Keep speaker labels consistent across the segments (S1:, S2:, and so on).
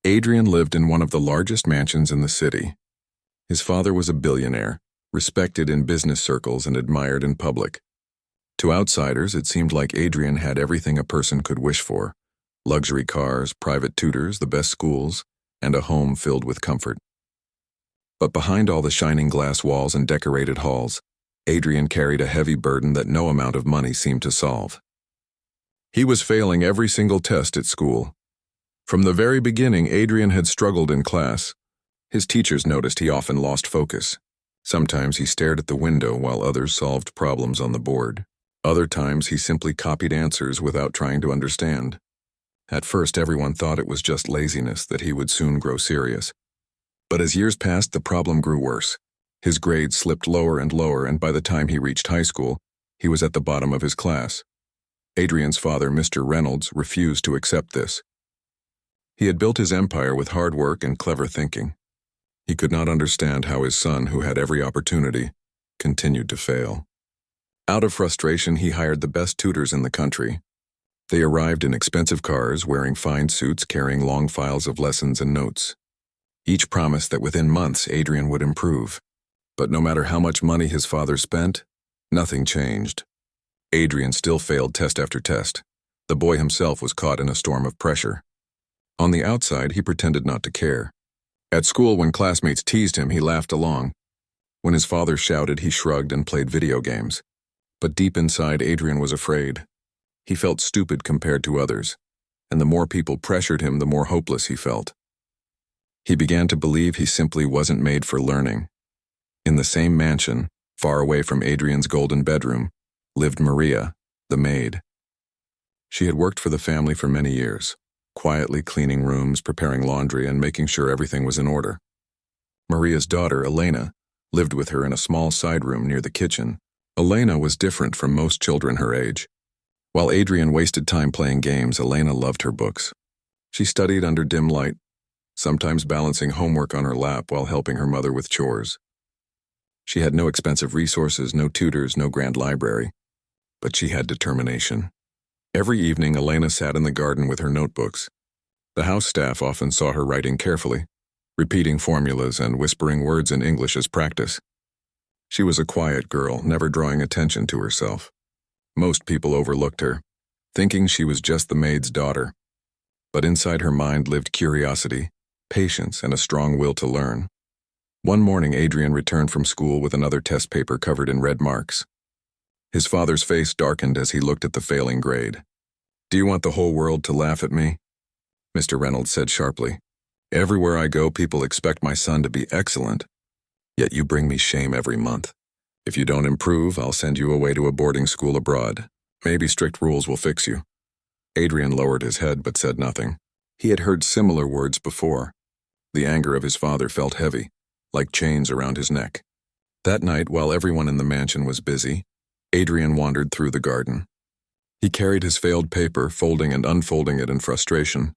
S1: Adrian lived in one of the largest mansions in the city. His father was a billionaire, respected in business circles and admired in public. To outsiders, it seemed like Adrian had everything a person could wish for: luxury cars, private tutors, the best schools, and a home filled with comfort. But behind all the shining glass walls and decorated halls, Adrian carried a heavy burden that no amount of money seemed to solve. He was failing every single test at school. From the very beginning, Adrian had struggled in class. His teachers noticed he often lost focus. Sometimes he stared at the window while others solved problems on the board. Other times he simply copied answers without trying to understand. At first, everyone thought it was just laziness, that he would soon grow serious. But as years passed, the problem grew worse. His grades slipped lower and lower, and by the time he reached high school, he was at the bottom of his class. Adrian's father, Mr. Reynolds, refused to accept this. He had built his empire with hard work and clever thinking. He could not understand how his son, who had every opportunity, continued to fail. Out of frustration, he hired the best tutors in the country. They arrived in expensive cars, wearing fine suits, carrying long files of lessons and notes. Each promised that within months Adrian would improve. But no matter how much money his father spent, nothing changed. Adrian still failed test after test. The boy himself was caught in a storm of pressure. On the outside, he pretended not to care. At school, when classmates teased him, he laughed along. When his father shouted, he shrugged and played video games. But deep inside, Adrian was afraid. He felt stupid compared to others, and the more people pressured him, the more hopeless he felt. He began to believe he simply wasn't made for learning. In the same mansion, far away from Adrian's golden bedroom, lived Maria, the maid. She had worked for the family for many years, quietly cleaning rooms, preparing laundry, and making sure everything was in order. Maria's daughter, Elena, lived with her in a small side room near the kitchen. Elena was different from most children her age. While Adrian wasted time playing games, Elena loved her books. She studied under dim light, sometimes balancing homework on her lap while helping her mother with chores. She had no expensive resources, no tutors, no grand library, but she had determination. Every evening, Elena sat in the garden with her notebooks. The house staff often saw her writing carefully, repeating formulas and whispering words in English as practice. She was a quiet girl, never drawing attention to herself. Most people overlooked her, thinking she was just the maid's daughter. But inside her mind lived curiosity, patience, and a strong will to learn. One morning, Adrian returned from school with another test paper covered in red marks. His father's face darkened as he looked at the failing grade. "Do you want the whole world to laugh at me?" Mr. Reynolds said sharply. "Everywhere I go, people expect my son to be excellent. Yet you bring me shame every month. If you don't improve, I'll send you away to a boarding school abroad. Maybe strict rules will fix you." Adrian lowered his head but said nothing. He had heard similar words before. The anger of his father felt heavy, like chains around his neck. That night, while everyone in the mansion was busy, Adrian wandered through the garden. He carried his failed paper, folding and unfolding it in frustration.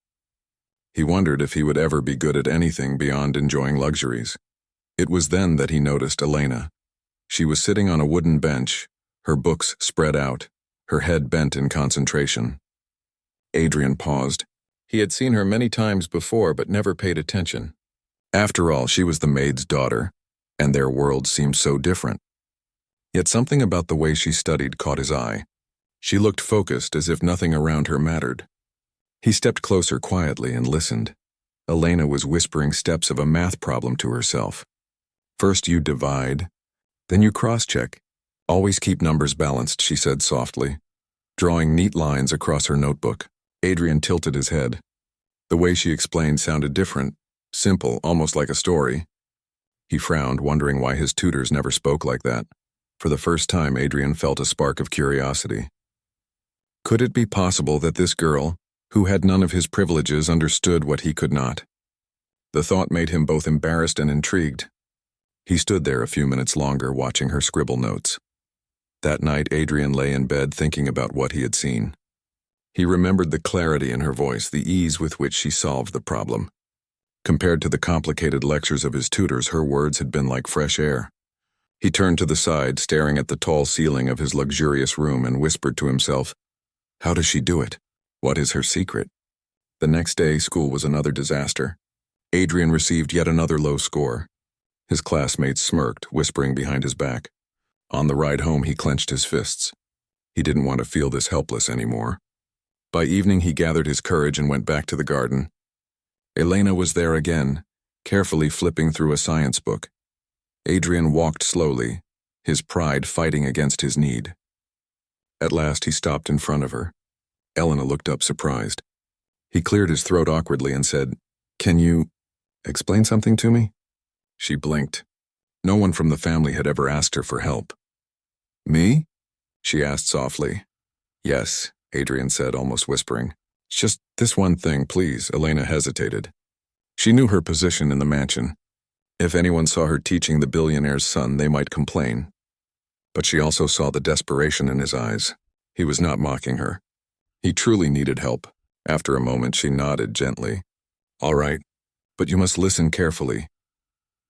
S1: He wondered if he would ever be good at anything beyond enjoying luxuries. It was then that he noticed Elena. She was sitting on a wooden bench, her books spread out, her head bent in concentration. Adrian paused. He had seen her many times before but never paid attention. After all, she was the maid's daughter, and their worlds seemed so different. Yet something about the way she studied caught his eye. She looked focused, as if nothing around her mattered. He stepped closer quietly and listened. Elena was whispering steps of a math problem to herself. "First you divide, then you cross-check. Always keep numbers balanced," she said softly, drawing neat lines across her notebook. Adrian tilted his head. The way she explained sounded different, simple, almost like a story. He frowned, wondering why his tutors never spoke like that. For the first time, Adrian felt a spark of curiosity. Could it be possible that this girl, who had none of his privileges, understood what he could not? The thought made him both embarrassed and intrigued. He stood there a few minutes longer, watching her scribble notes. That night, Adrian lay in bed thinking about what he had seen. He remembered the clarity in her voice, the ease with which she solved the problem. Compared to the complicated lectures of his tutors, her words had been like fresh air. He turned to the side, staring at the tall ceiling of his luxurious room, and whispered to himself, "How does she do it? What is her secret?" The next day, school was another disaster. Adrian received yet another low score. His classmates smirked, whispering behind his back. On the ride home, he clenched his fists. He didn't want to feel this helpless anymore. By evening, he gathered his courage and went back to the garden. Elena was there again, carefully flipping through a science book. Adrian walked slowly, his pride fighting against his need. At last, he stopped in front of her. Elena looked up surprised. He cleared his throat awkwardly and said, "Can you explain something to me?" She blinked. No one from the family had ever asked her for help. "Me?" she asked softly. "Yes," Adrian said, almost whispering. "Just this one thing, please." Elena hesitated. She knew her position in the mansion. If anyone saw her teaching the billionaire's son, they might complain. But she also saw the desperation in his eyes. He was not mocking her. He truly needed help. After a moment, she nodded gently. "All right, but you must listen carefully."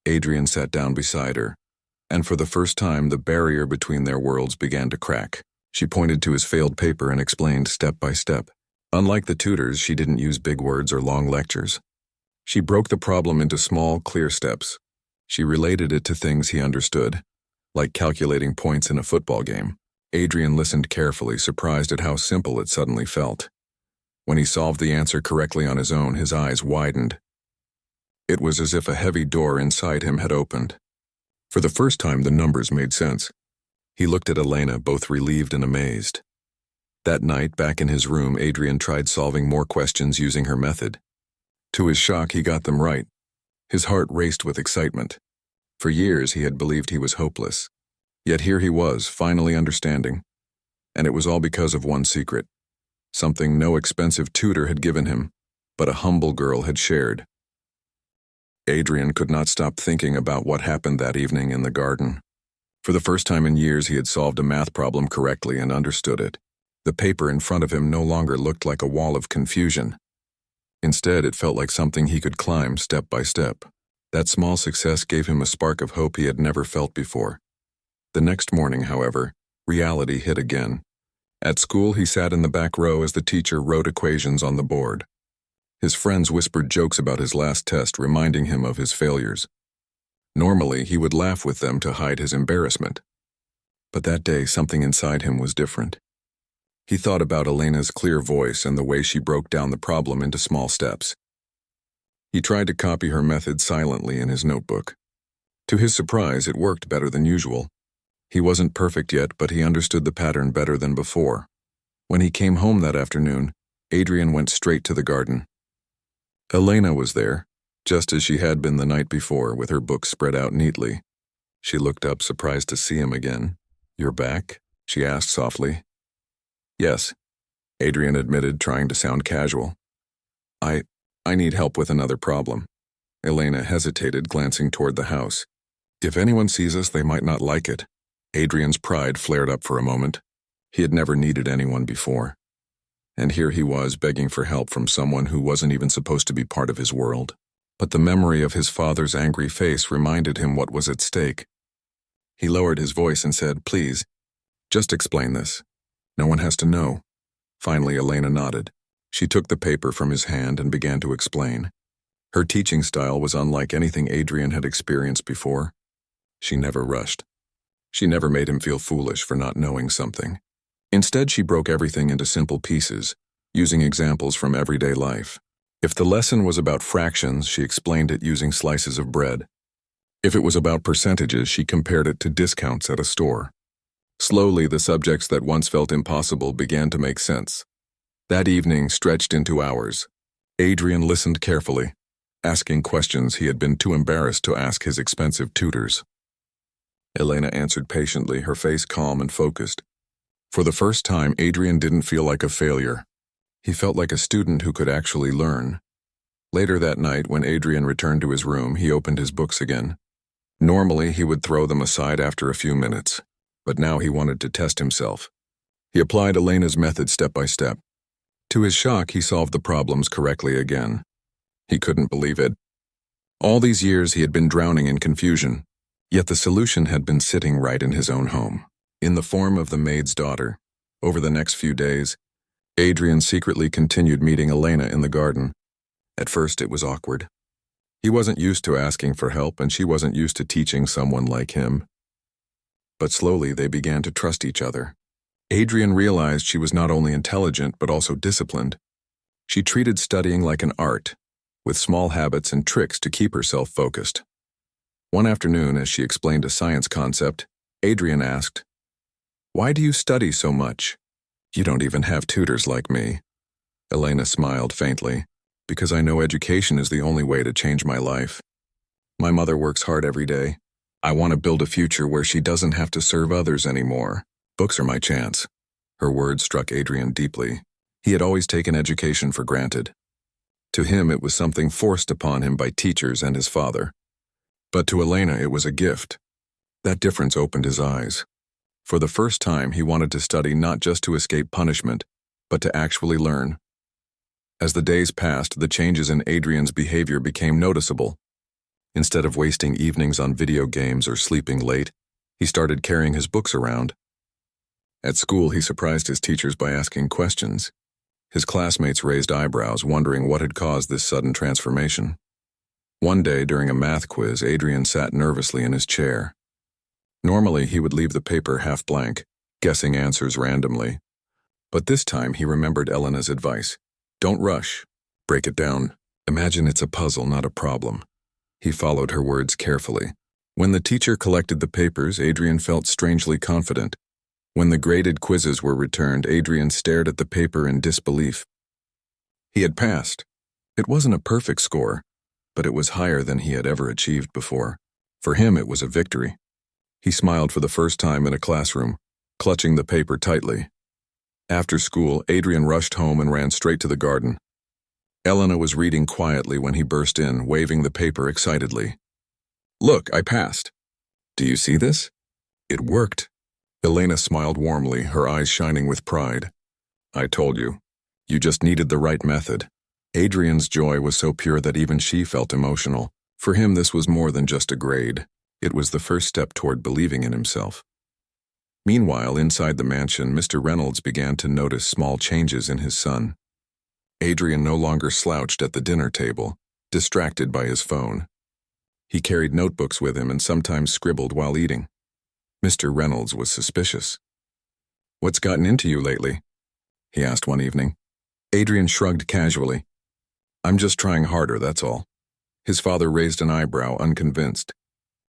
S1: Adrian sat down beside her, and for the first time, the barrier between their worlds began to crack. She pointed to his failed paper and explained step by step. Unlike the tutors, she didn't use big words or long lectures. She broke the problem into small, clear steps. She related it to things he understood, like calculating points in a football game. Adrian listened carefully, surprised at how simple it suddenly felt. When he solved the answer correctly on his own, his eyes widened. It was as if a heavy door inside him had opened. For the first time, the numbers made sense. He looked at Elena, both relieved and amazed. That night, back in his room, Adrian tried solving more questions using her method. To his shock, he got them right. His heart raced with excitement. For years, he had believed he was hopeless. Yet here he was, finally understanding. And it was all because of one secret. Something no expensive tutor had given him, but a humble girl had shared. Adrian could not stop thinking about what happened that evening in the garden. For the first time in years, he had solved a math problem correctly and understood it. The paper in front of him no longer looked like a wall of confusion. Instead, it felt like something he could climb step by step. That small success gave him a spark of hope he had never felt before. The next morning, however, reality hit again. At school, he sat in the back row as the teacher wrote equations on the board. His friends whispered jokes about his last test, reminding him of his failures. Normally, he would laugh with them to hide his embarrassment. But that day, something inside him was different. He thought about Elena's clear voice and the way she broke down the problem into small steps. He tried to copy her method silently in his notebook. To his surprise, it worked better than usual. He wasn't perfect yet, but he understood the pattern better than before. When he came home that afternoon, Adrian went straight to the garden. Elena was there, just as she had been the night before, with her books spread out neatly. She looked up, surprised to see him again. "You're back?" she asked softly. "Yes," Adrian admitted, trying to sound casual. I need help with another problem." Elena hesitated, glancing toward the house. "If anyone sees us, they might not like it." Adrian's pride flared up for a moment. He had never needed anyone before. And here he was, begging for help from someone who wasn't even supposed to be part of his world. But the memory of his father's angry face reminded him what was at stake. He lowered his voice and said, "Please, just explain this. No one has to know." Finally, Elena nodded. She took the paper from his hand and began to explain. Her teaching style was unlike anything Adrian had experienced before. She never rushed. She never made him feel foolish for not knowing something. Instead, she broke everything into simple pieces, using examples from everyday life. If the lesson was about fractions, she explained it using slices of bread. If it was about percentages, she compared it to discounts at a store. Slowly, the subjects that once felt impossible began to make sense. That evening stretched into hours. Adrian listened carefully, asking questions he had been too embarrassed to ask his expensive tutors. Elena answered patiently, her face calm and focused. For the first time, Adrian didn't feel like a failure. He felt like a student who could actually learn. Later that night, when Adrian returned to his room, he opened his books again. Normally, he would throw them aside after a few minutes, but now he wanted to test himself. He applied Elena's method step by step. To his shock, he solved the problems correctly again. He couldn't believe it. All these years, he had been drowning in confusion, yet the solution had been sitting right in his own home, in the form of the maid's daughter. Over the next few days, Adrian secretly continued meeting Elena in the garden. At first, it was awkward. He wasn't used to asking for help, and she wasn't used to teaching someone like him. But slowly they began to trust each other. Adrian realized she was not only intelligent but also disciplined. She treated studying like an art, with small habits and tricks to keep herself focused. One afternoon, as she explained a science concept, Adrian asked, "Why do you study so much? You don't even have tutors like me." Elena smiled faintly. "Because I know education is the only way to change my life. My mother works hard every day. I want to build a future where she doesn't have to serve others anymore. Books are my chance." Her words struck Adrian deeply. He had always taken education for granted. To him, it was something forced upon him by teachers and his father. But to Elena, it was a gift. That difference opened his eyes. For the first time, he wanted to study not just to escape punishment, but to actually learn. As the days passed, the changes in Adrian's behavior became noticeable. Instead of wasting evenings on video games or sleeping late, he started carrying his books around. At school, he surprised his teachers by asking questions. His classmates raised eyebrows, wondering what had caused this sudden transformation. One day, during a math quiz, Adrian sat nervously in his chair. Normally, he would leave the paper half blank, guessing answers randomly. But this time, he remembered Elena's advice. "Don't rush. Break it down. Imagine it's a puzzle, not a problem." He followed her words carefully. When the teacher collected the papers, Adrian felt strangely confident. When the graded quizzes were returned, Adrian stared at the paper in disbelief. He had passed. It wasn't a perfect score, but it was higher than he had ever achieved before. For him, it was a victory. He smiled for the first time in a classroom, clutching the paper tightly. After school, Adrian rushed home and ran straight to the garden. Elena was reading quietly when he burst in, waving the paper excitedly. "Look, I passed. Do you see this? It worked." Elena smiled warmly, her eyes shining with pride. "I told you. You just needed the right method." Adrian's joy was so pure that even she felt emotional. For him, this was more than just a grade. It was the first step toward believing in himself. Meanwhile, inside the mansion, Mr. Reynolds began to notice small changes in his son. Adrian no longer slouched at the dinner table, distracted by his phone. He carried notebooks with him and sometimes scribbled while eating. Mr. Reynolds was suspicious. "What's gotten into you lately?" he asked one evening. Adrian shrugged casually. "I'm just trying harder, that's all." His father raised an eyebrow, unconvinced.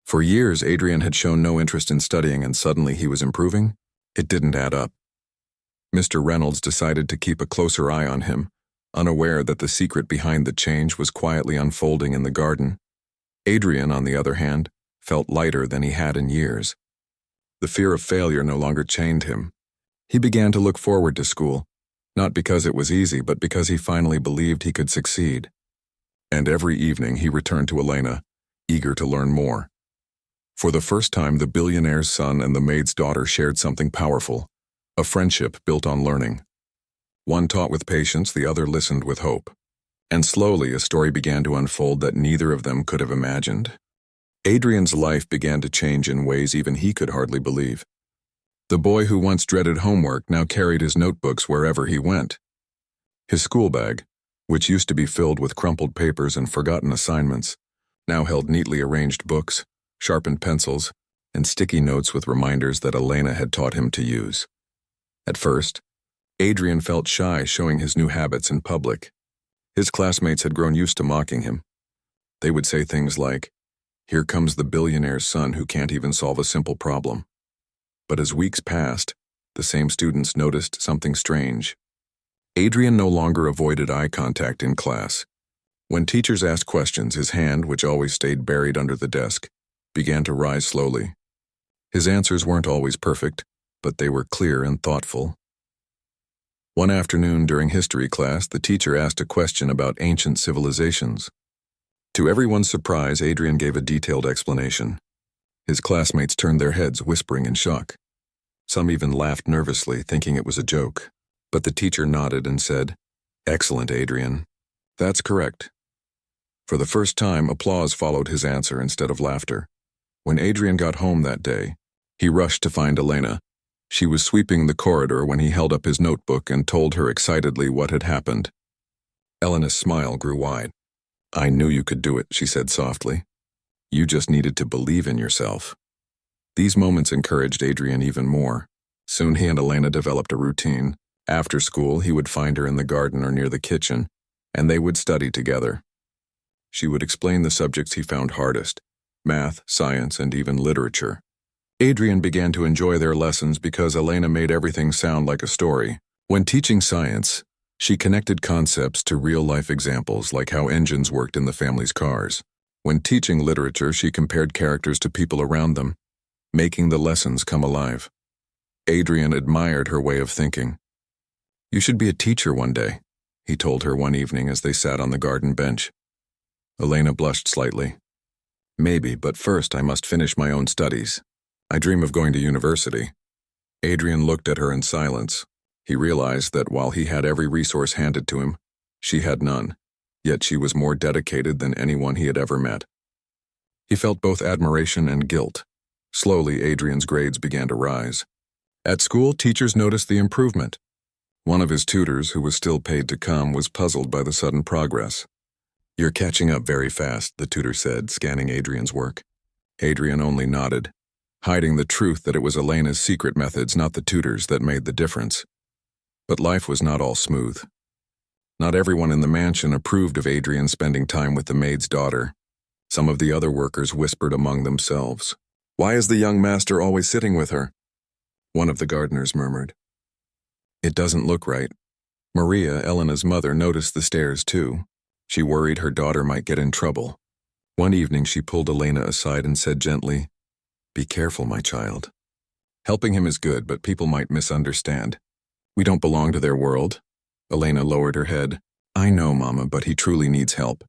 S1: For years, Adrian had shown no interest in studying, and suddenly he was improving? It didn't add up. Mr. Reynolds decided to keep a closer eye on him, unaware that the secret behind the change was quietly unfolding in the garden. Adrian, on the other hand, felt lighter than he had in years. The fear of failure no longer chained him. He began to look forward to school, not because it was easy, but because he finally believed he could succeed. And every evening he returned to Elena, eager to learn more. For the first time, the billionaire's son and the maid's daughter shared something powerful, a friendship built on learning. One taught with patience, the other listened with hope. And slowly a story began to unfold that neither of them could have imagined. Adrian's life began to change in ways even he could hardly believe. The boy who once dreaded homework now carried his notebooks wherever he went. His school bag, which used to be filled with crumpled papers and forgotten assignments, now held neatly arranged books, sharpened pencils, and sticky notes with reminders that Elena had taught him to use. At first, Adrian felt shy showing his new habits in public. His classmates had grown used to mocking him. They would say things like, "Here comes the billionaire's son who can't even solve a simple problem." But as weeks passed, the same students noticed something strange. Adrian no longer avoided eye contact in class. When teachers asked questions, his hand, which always stayed buried under the desk, began to rise slowly. His answers weren't always perfect, but they were clear and thoughtful. One afternoon during history class, the teacher asked a question about ancient civilizations. To everyone's surprise, Adrian gave a detailed explanation. His classmates turned their heads, whispering in shock. Some even laughed nervously, thinking it was a joke. But the teacher nodded and said, "Excellent, Adrian. That's correct." For the first time, applause followed his answer instead of laughter. When Adrian got home that day, he rushed to find Elena. She was sweeping the corridor when he held up his notebook and told her excitedly what had happened. Elena's smile grew wide. I knew you could do it, she said softly. You just needed to believe in yourself. These moments encouraged Adrian even more. Soon he and Elena developed a routine. After school, he would find her in the garden or near the kitchen, and they would study together. She would explain the subjects he found hardest: math, science, and even literature. Adrian began to enjoy their lessons because Elena made everything sound like a story. When teaching science, she connected concepts to real-life examples like how engines worked in the family's cars. When teaching literature, she compared characters to people around them, making the lessons come alive. Adrian admired her way of thinking. You should be a teacher one day, he told her one evening as they sat on the garden bench. Elena blushed slightly. Maybe, but first I must finish my own studies. I dream of going to university. Adrian looked at her in silence. He realized that while he had every resource handed to him, she had none, yet she was more dedicated than anyone he had ever met. He felt both admiration and guilt. Slowly, Adrian's grades began to rise. At school, teachers noticed the improvement. One of his tutors, who was still paid to come, was puzzled by the sudden progress. You're catching up very fast, the tutor said, scanning Adrian's work. Adrian only nodded, hiding the truth that it was Elena's secret methods, not the tutor's, that made the difference. But life was not all smooth. Not everyone in the mansion approved of Adrian spending time with the maid's daughter. Some of the other workers whispered among themselves. Why is the young master always sitting with her? One of the gardeners murmured. It doesn't look right. Maria, Elena's mother, noticed the stares too. She worried her daughter might get in trouble. One evening she pulled Elena aside and said gently, Be careful, my child. Helping him is good, but people might misunderstand. We don't belong to their world. Elena lowered her head. I know, Mama, but he truly needs help.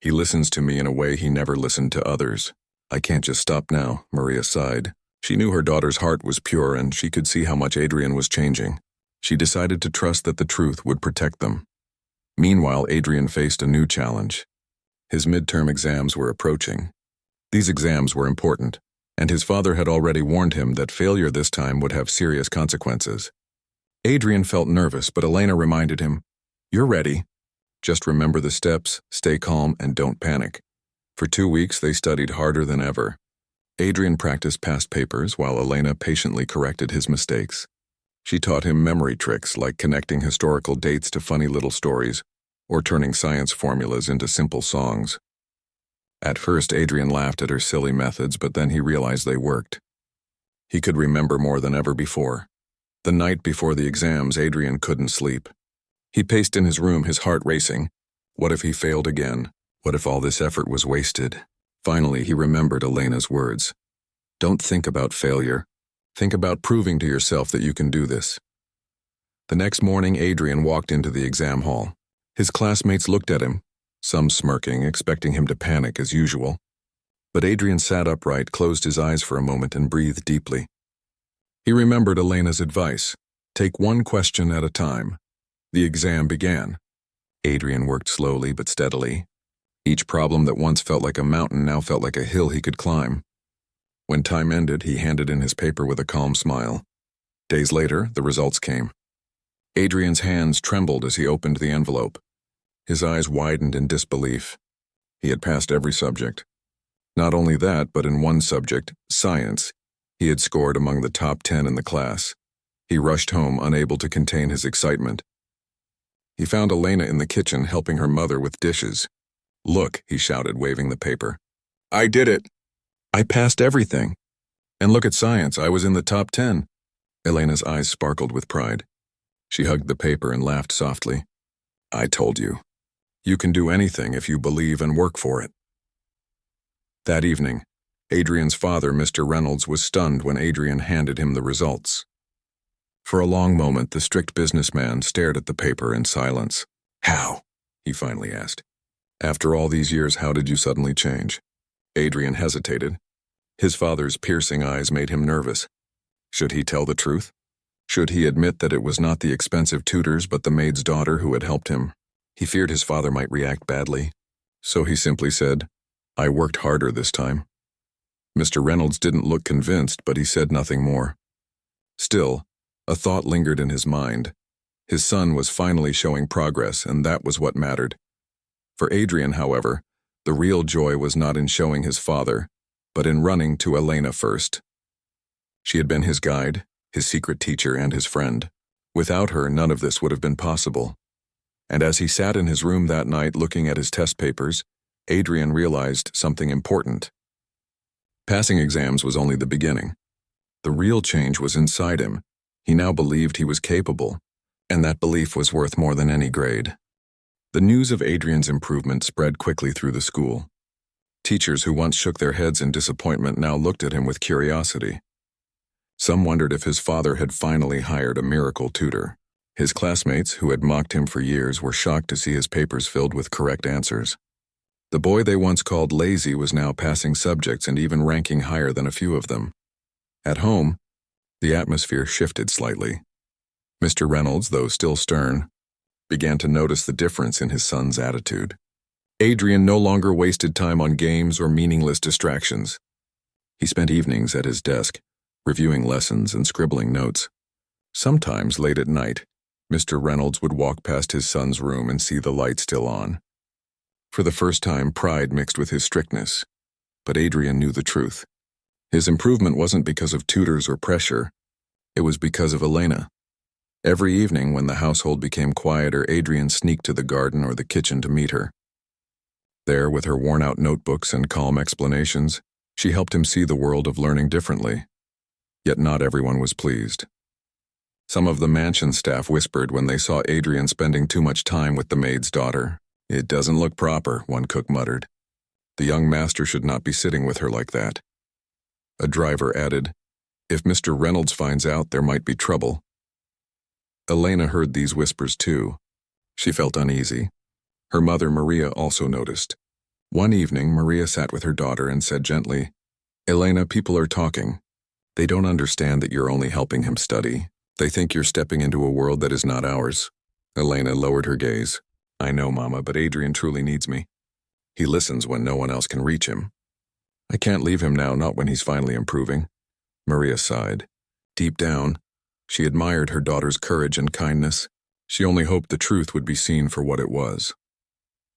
S1: He listens to me in a way he never listened to others. I can't just stop now, Maria sighed. She knew her daughter's heart was pure and she could see how much Adrian was changing. She decided to trust that the truth would protect them. Meanwhile, Adrian faced a new challenge. His midterm exams were approaching. These exams were important, and his father had already warned him that failure this time would have serious consequences. Adrian felt nervous, but Elena reminded him, You're ready. Just remember the steps, stay calm, and don't panic. For 2 weeks, they studied harder than ever. Adrian practiced past papers while Elena patiently corrected his mistakes. She taught him memory tricks like connecting historical dates to funny little stories or turning science formulas into simple songs. At first, Adrian laughed at her silly methods, but then he realized they worked. He could remember more than ever before. The night before the exams, Adrian couldn't sleep. He paced in his room, his heart racing. What if he failed again? What if all this effort was wasted? Finally, he remembered Elena's words. Don't think about failure. Think about proving to yourself that you can do this. The next morning, Adrian walked into the exam hall. His classmates looked at him, some smirking, expecting him to panic as usual. But Adrian sat upright, closed his eyes for a moment, and breathed deeply. He remembered Elena's advice. Take one question at a time. The exam began. Adrian worked slowly but steadily. Each problem that once felt like a mountain now felt like a hill he could climb. When time ended, he handed in his paper with a calm smile. Days later, the results came. Adrian's hands trembled as he opened the envelope. His eyes widened in disbelief. He had passed every subject. Not only that, but in one subject, science, he had scored among the top 10 in the class. He rushed home, unable to contain his excitement. He found Elena in the kitchen helping her mother with dishes. Look, he shouted, waving the paper. I did it. I passed everything. And look at science, I was in the top 10. Elena's eyes sparkled with pride. She hugged the paper and laughed softly. I told you. You can do anything if you believe and work for it. That evening, Adrian's father, Mr. Reynolds, was stunned when Adrian handed him the results. For a long moment, the strict businessman stared at the paper in silence. How? He finally asked. After all these years, how did you suddenly change? Adrian hesitated. His father's piercing eyes made him nervous. Should he tell the truth? Should he admit that it was not the expensive tutors but the maid's daughter who had helped him? He feared his father might react badly. So he simply said, I worked harder this time. Mr. Reynolds didn't look convinced, but he said nothing more. Still, a thought lingered in his mind. His son was finally showing progress, and that was what mattered. For Adrian, however, The real joy was not in showing his father, but in running to Elena first. She had been his guide, his secret teacher, and his friend. Without her, none of this would have been possible. And as he sat in his room that night looking at his test papers, Adrian realized something important. Passing exams was only the beginning. The real change was inside him. He now believed he was capable, and that belief was worth more than any grade. The news of Adrian's improvement spread quickly through the school. Teachers who once shook their heads in disappointment now looked at him with curiosity. Some wondered if his father had finally hired a miracle tutor. His classmates, who had mocked him for years, were shocked to see his papers filled with correct answers. The boy they once called lazy was now passing subjects and even ranking higher than a few of them. At home, the atmosphere shifted slightly. Mr. Reynolds, though still stern, began to notice the difference in his son's attitude. Adrian no longer wasted time on games or meaningless distractions. He spent evenings at his desk, reviewing lessons and scribbling notes. Sometimes, late at night, Mr. Reynolds would walk past his son's room and see the light still on. For the first time, pride mixed with his strictness. But Adrian knew the truth. His improvement wasn't because of tutors or pressure. It was because of Elena. Every evening, when the household became quieter, Adrian sneaked to the garden or the kitchen to meet her. There, with her worn-out notebooks and calm explanations, she helped him see the world of learning differently. Yet not everyone was pleased. Some of the mansion staff whispered when they saw Adrian spending too much time with the maid's daughter. "It doesn't look proper," one cook muttered. "The young master should not be sitting with her like that." A driver added, "If Mr. Reynolds finds out, there might be trouble." Elena heard these whispers too. She felt uneasy. Her mother, Maria, also noticed. One evening, Maria sat with her daughter and said gently, "Elena, people are talking. They don't understand that you're only helping him study. They think you're stepping into a world that is not ours." Elena lowered her gaze. "I know, Mama, but Adrian truly needs me. He listens when no one else can reach him. I can't leave him now, not when he's finally improving." Maria sighed. Deep down, she admired her daughter's courage and kindness. She only hoped the truth would be seen for what it was.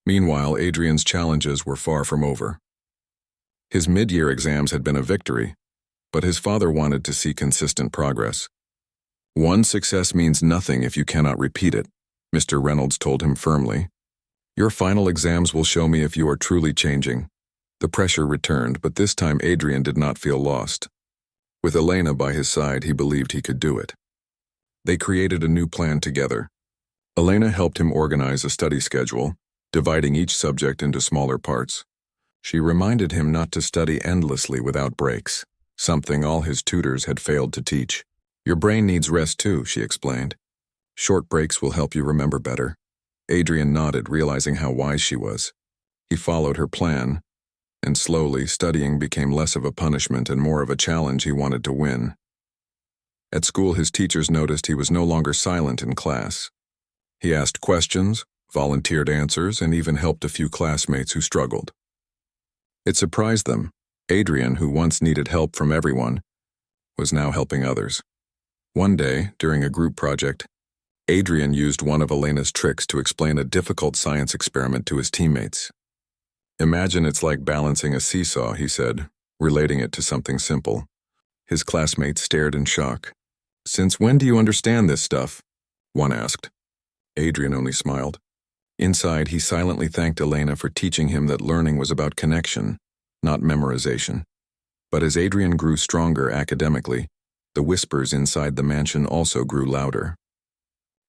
S1: Meanwhile, Adrian's challenges were far from over. His mid-year exams had been a victory, but his father wanted to see consistent progress. "One success means nothing if you cannot repeat it," Mr. Reynolds told him firmly. "Your final exams will show me if you are truly changing." The pressure returned, but this time Adrian did not feel lost. With Elena by his side, he believed he could do it. They created a new plan together. Elena helped him organize a study schedule, dividing each subject into smaller parts. She reminded him not to study endlessly without breaks, something all his tutors had failed to teach. "Your brain needs rest too," she explained. "Short breaks will help you remember better." Adrian nodded, realizing how wise she was. He followed her plan, and slowly, studying became less of a punishment and more of a challenge he wanted to win. At school, his teachers noticed he was no longer silent in class. He asked questions, volunteered answers, and even helped a few classmates who struggled. It surprised them. Adrian, who once needed help from everyone, was now helping others. One day, during a group project, Adrian used one of Elena's tricks to explain a difficult science experiment to his teammates. "Imagine it's like balancing a seesaw," he said, relating it to something simple. His classmates stared in shock. "Since when do you understand this stuff?" one asked. Adrian only smiled. Inside, he silently thanked Elena for teaching him that learning was about connection, not memorization. But as Adrian grew stronger academically, the whispers inside the mansion also grew louder.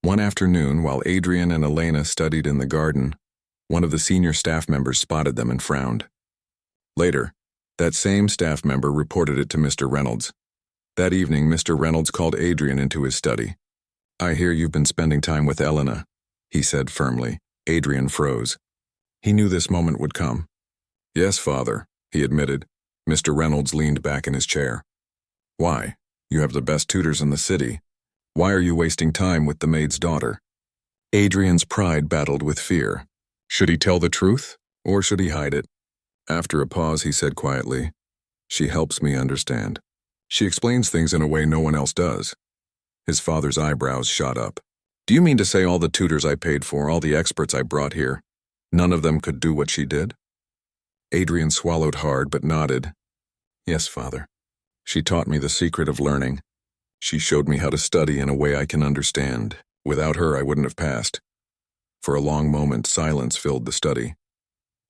S1: One afternoon, while Adrian and Elena studied in the garden, one of the senior staff members spotted them and frowned. Later, that same staff member reported it to Mr. Reynolds. That evening, Mr. Reynolds called Adrian into his study. "I hear you've been spending time with Elena," he said firmly. Adrian froze. He knew this moment would come. "Yes, Father," he admitted. Mr. Reynolds leaned back in his chair. "Why? You have the best tutors in the city. Why are you wasting time with the maid's daughter?" Adrian's pride battled with fear. Should he tell the truth, or should he hide it? After a pause, he said quietly, "She helps me understand. She explains things in a way no one else does." His father's eyebrows shot up. "Do you mean to say all the tutors I paid for, all the experts I brought here, none of them could do what she did?" Adrian swallowed hard but nodded. Yes, father. She taught me the secret of learning. She showed me how to study in a way I can understand. Without her, I wouldn't have passed. For a long moment, silence filled the study.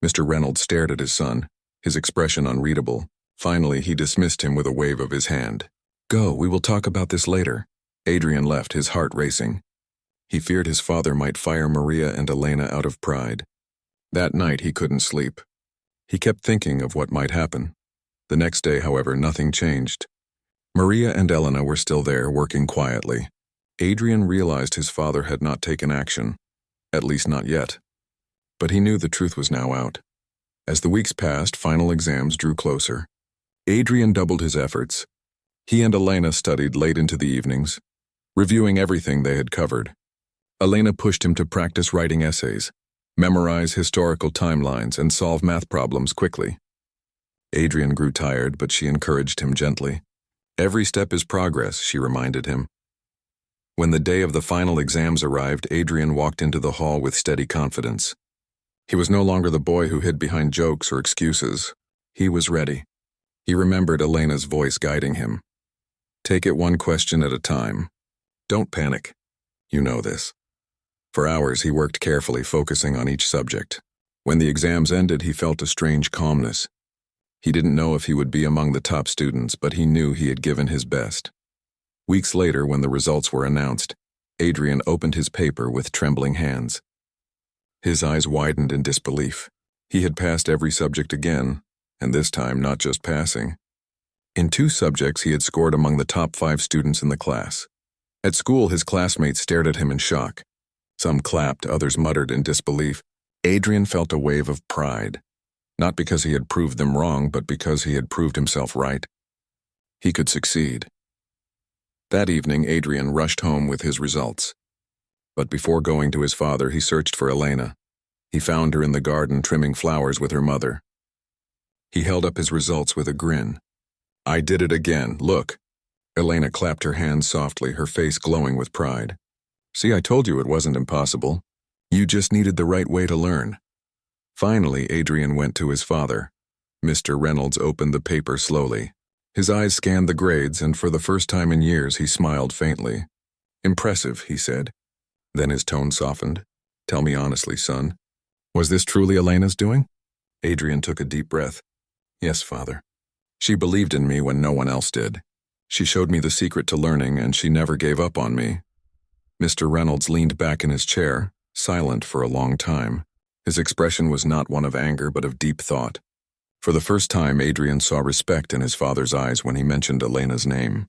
S1: Mr. Reynolds stared at his son, his expression unreadable. Finally, he dismissed him with a wave of his hand. Go, we will talk about this later. Adrian left, his heart racing. He feared his father might fire Maria and Elena out of pride. That night, he couldn't sleep. He kept thinking of what might happen. The next day, however, nothing changed. Maria and Elena were still there, working quietly. Adrian realized his father had not taken action, at least not yet. But he knew the truth was now out. As the weeks passed, final exams drew closer. Adrian doubled his efforts. He and Elena studied late into the evenings, reviewing everything they had covered. Elena pushed him to practice writing essays, memorize historical timelines, and solve math problems quickly. Adrian grew tired, but she encouraged him gently. Every step is progress, she reminded him. When the day of the final exams arrived, Adrian walked into the hall with steady confidence. He was no longer the boy who hid behind jokes or excuses. He was ready. He remembered Elena's voice guiding him. Take it one question at a time. Don't panic. You know this. For hours, he worked carefully, focusing on each subject. When the exams ended, he felt a strange calmness. He didn't know if he would be among the top students, but he knew he had given his best. Weeks later, when the results were announced, Adrian opened his paper with trembling hands. His eyes widened in disbelief. He had passed every subject again, and this time not just passing. In 2 subjects, he had scored among the top 5 students in the class. At school, his classmates stared at him in shock. Some clapped, others muttered in disbelief. Adrian felt a wave of pride. Not because he had proved them wrong, but because he had proved himself right. He could succeed. That evening, Adrian rushed home with his results. But before going to his father, he searched for Elena. He found her in the garden trimming flowers with her mother. He held up his results with a grin. I did it again, look. Elena clapped her hands softly, her face glowing with pride. See, I told you it wasn't impossible. You just needed the right way to learn. Finally, Adrian went to his father. Mr. Reynolds opened the paper slowly. His eyes scanned the grades, and for the first time in years, he smiled faintly. Impressive, he said. Then his tone softened. Tell me honestly, son. Was this truly Elena's doing? Adrian took a deep breath. Yes, father. She believed in me when no one else did. She showed me the secret to learning, and she never gave up on me. Mr. Reynolds leaned back in his chair, silent for a long time. His expression was not one of anger, but of deep thought. For the first time, Adrian saw respect in his father's eyes when he mentioned Elena's name.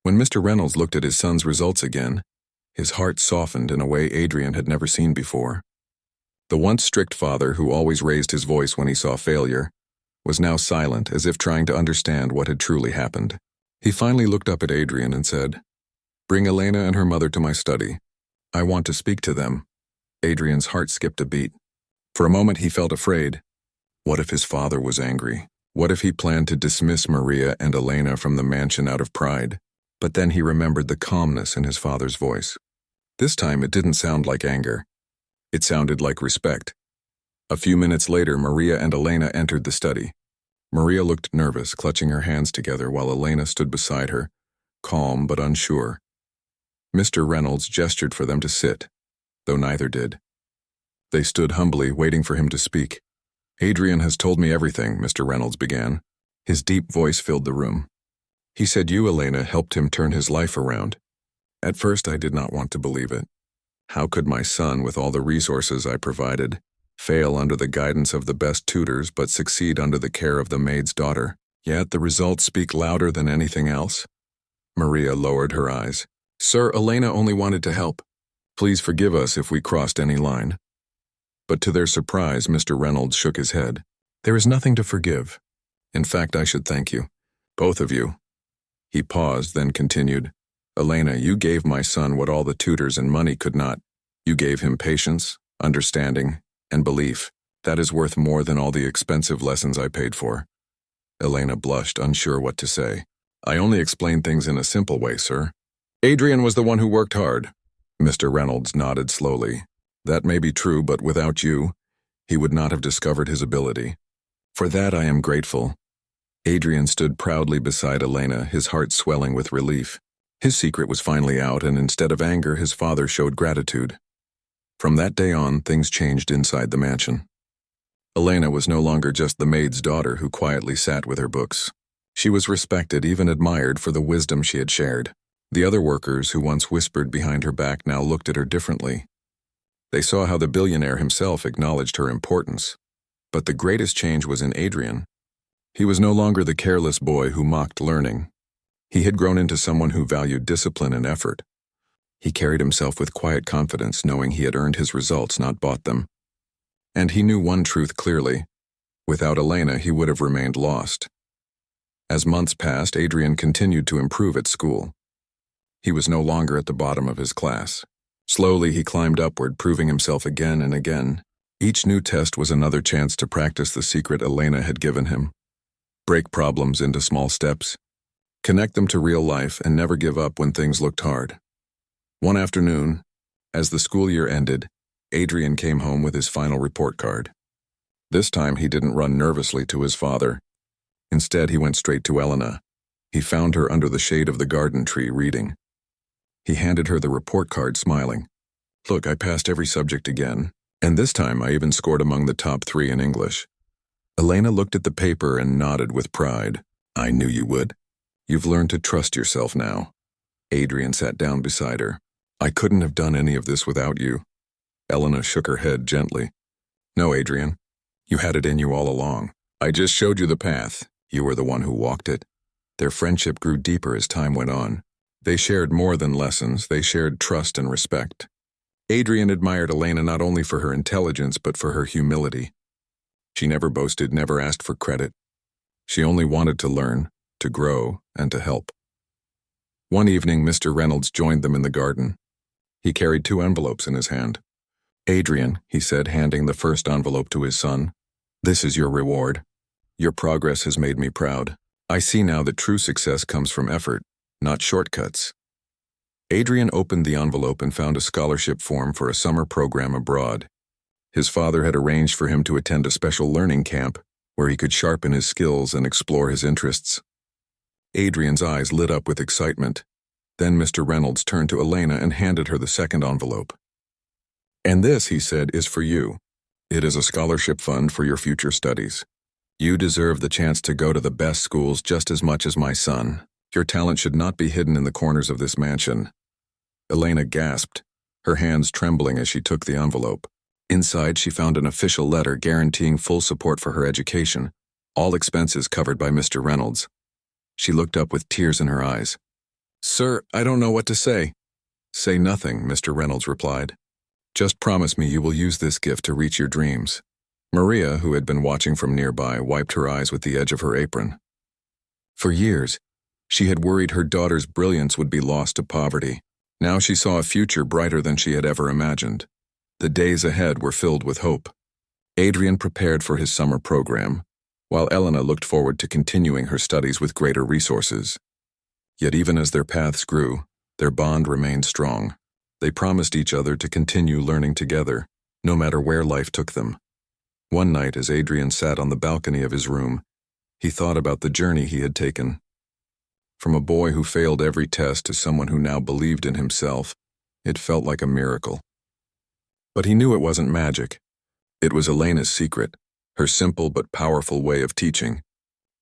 S1: When Mr. Reynolds looked at his son's results again, his heart softened in a way Adrian had never seen before. The once strict father, who always raised his voice when he saw failure, was now silent, as if trying to understand what had truly happened. He finally looked up at Adrian and said, Bring Elena and her mother to my study. I want to speak to them. Adrian's heart skipped a beat. For a moment he felt afraid. What if his father was angry? What if he planned to dismiss Maria and Elena from the mansion out of pride? But then he remembered the calmness in his father's voice. This time it didn't sound like anger. It sounded like respect. A few minutes later, Maria and Elena entered the study. Maria looked nervous, clutching her hands together while Elena stood beside her, calm but unsure. Mr. Reynolds gestured for them to sit, though neither did. They stood humbly, waiting for him to speak. Adrian has told me everything, Mr. Reynolds began. His deep voice filled the room. He said you, Elena, helped him turn his life around. At first, I did not want to believe it. How could my son, with all the resources I provided, fail under the guidance of the best tutors but succeed under the care of the maid's daughter? Yet the results speak louder than anything else. Maria lowered her eyes. Sir, Elena only wanted to help. Please forgive us if we crossed any line. But to their surprise, Mr. Reynolds shook his head. There is nothing to forgive. In fact, I should thank you. Both of you. He paused, then continued. Elena, you gave my son what all the tutors and money could not. You gave him patience, understanding, and belief. That is worth more than all the expensive lessons I paid for. Elena blushed, unsure what to say. I only explained things in a simple way, sir. Adrian was the one who worked hard. Mr. Reynolds nodded slowly. That may be true, but without you, he would not have discovered his ability. For that I am grateful. Adrian stood proudly beside Elena, his heart swelling with relief. His secret was finally out, and instead of anger, his father showed gratitude. From that day on, things changed inside the mansion. Elena was no longer just the maid's daughter who quietly sat with her books. She was respected, even admired for the wisdom she had shared. The other workers who once whispered behind her back now looked at her differently. They saw how the billionaire himself acknowledged her importance. But the greatest change was in Adrian. He was no longer the careless boy who mocked learning. He had grown into someone who valued discipline and effort. He carried himself with quiet confidence, knowing he had earned his results, not bought them. And he knew one truth clearly. Without Elena, he would have remained lost. As months passed, Adrian continued to improve at school. He was no longer at the bottom of his class. Slowly, he climbed upward, proving himself again and again. Each new test was another chance to practice the secret Elena had given him. Break problems into small steps. Connect them to real life and never give up when things looked hard. One afternoon, as the school year ended, Adrian came home with his final report card. This time he didn't run nervously to his father. Instead, he went straight to Elena. He found her under the shade of the garden tree, reading. He handed her the report card, smiling. "Look, I passed every subject again, and this time I even scored among the top 3 in English." Elena looked at the paper and nodded with pride. "I knew you would. You've learned to trust yourself now." Adrian sat down beside her. "I couldn't have done any of this without you." Elena shook her head gently. "No, Adrian. You had it in you all along. I just showed you the path. You were the one who walked it." Their friendship grew deeper as time went on. They shared more than lessons. They shared trust and respect. Adrian admired Elena not only for her intelligence but for her humility. She never boasted, never asked for credit. She only wanted to learn, to grow, and to help. One evening, Mr. Reynolds joined them in the garden. He carried 2 envelopes in his hand. "Adrian," he said, handing the first envelope to his son, "this is your reward. Your progress has made me proud. I see now that true success comes from effort, not shortcuts." Adrian opened the envelope and found a scholarship form for a summer program abroad. His father had arranged for him to attend a special learning camp where he could sharpen his skills and explore his interests. Adrian's eyes lit up with excitement. Then Mr. Reynolds turned to Elena and handed her the second envelope. "And this," he said, "is for you. It is a scholarship fund for your future studies. You deserve the chance to go to the best schools just as much as my son. Your talent should not be hidden in the corners of this mansion." Elena gasped, her hands trembling as she took the envelope. Inside, she found an official letter guaranteeing full support for her education, all expenses covered by Mr. Reynolds. She looked up with tears in her eyes. "Sir, I don't know what to say." "Say nothing," Mr. Reynolds replied. "Just promise me you will use this gift to reach your dreams." Maria, who had been watching from nearby, wiped her eyes with the edge of her apron. For years, she had worried her daughter's brilliance would be lost to poverty. Now she saw a future brighter than she had ever imagined. The days ahead were filled with hope. Adrian prepared for his summer program, while Elena looked forward to continuing her studies with greater resources. Yet even as their paths grew, their bond remained strong. They promised each other to continue learning together, no matter where life took them. One night, as Adrian sat on the balcony of his room, he thought about the journey he had taken. From a boy who failed every test to someone who now believed in himself, it felt like a miracle. But he knew it wasn't magic. It was Elena's secret, her simple but powerful way of teaching,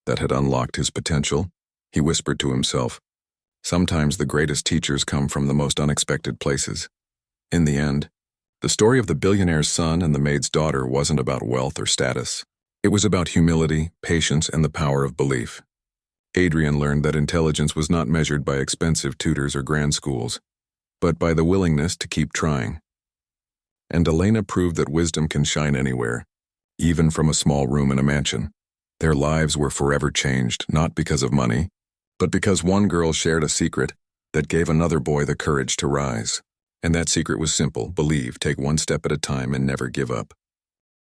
S1: that had unlocked his potential. He whispered to himself, "Sometimes the greatest teachers come from the most unexpected places." In the end, the story of the billionaire's son and the maid's daughter wasn't about wealth or status. It was about humility, patience, and the power of belief. Adrian learned that intelligence was not measured by expensive tutors or grand schools, but by the willingness to keep trying. And Elena proved that wisdom can shine anywhere, even from a small room in a mansion. Their lives were forever changed, not because of money, but because one girl shared a secret that gave another boy the courage to rise. And that secret was simple: believe, take one step at a time, and never give up.